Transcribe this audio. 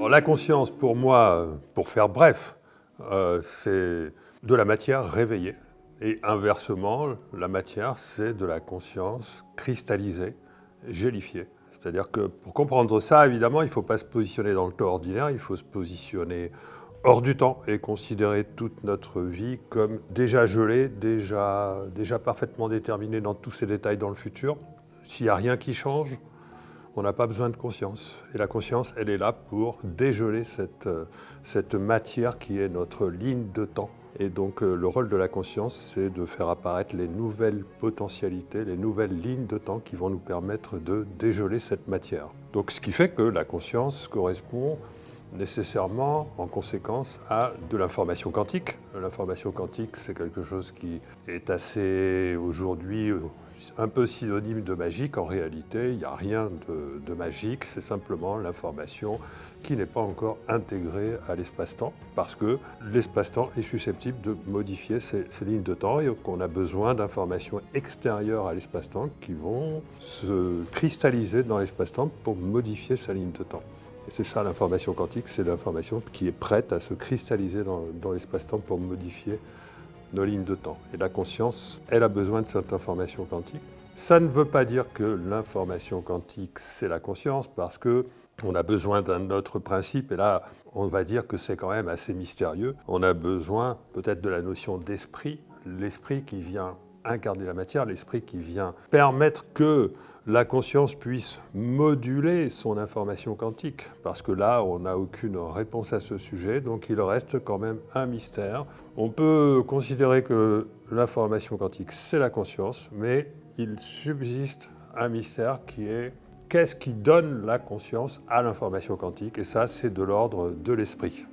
Alors, la conscience, pour moi, pour faire bref, c'est de la matière réveillée. Et inversement, la matière, c'est de la conscience cristallisée, gélifiée. C'est-à-dire que pour comprendre ça, évidemment, il ne faut pas se positionner dans le temps ordinaire, il faut se positionner hors du temps et considérer toute notre vie comme déjà gelée, déjà parfaitement déterminée dans tous ses détails dans le futur. S'il n'y a rien qui change, on n'a pas besoin de conscience. Et la conscience, elle est là pour dégeler cette matière qui est notre ligne de temps. Et donc le rôle de la conscience, c'est de faire apparaître les nouvelles potentialités, les nouvelles lignes de temps qui vont nous permettre de dégeler cette matière. Donc ce qui fait que la conscience correspond nécessairement, en conséquence, à de l'information quantique. L'information quantique, c'est quelque chose qui est assez, aujourd'hui, un peu synonyme de magique. En réalité, il n'y a rien de magique, c'est simplement l'information qui n'est pas encore intégrée à l'espace-temps, parce que l'espace-temps est susceptible de modifier ces lignes de temps et qu'on a besoin d'informations extérieures à l'espace-temps qui vont se cristalliser dans l'espace-temps pour modifier sa ligne de temps. Et c'est ça l'information quantique, c'est l'information qui est prête à se cristalliser dans l'espace-temps pour modifier nos lignes de temps. Et la conscience, elle a besoin de cette information quantique. Ça ne veut pas dire que l'information quantique, c'est la conscience, parce qu'on a besoin d'un autre principe, et là, on va dire que c'est quand même assez mystérieux. On a besoin peut-être de la notion d'esprit, l'esprit qui vient incarner la matière, l'esprit qui vient permettre que la conscience puisse moduler son information quantique, parce que là, on n'a aucune réponse à ce sujet, donc il reste quand même un mystère. On peut considérer que l'information quantique, c'est la conscience, mais il subsiste un mystère qui est qu'est-ce qui donne la conscience à l'information quantique, et ça, c'est de l'ordre de l'esprit.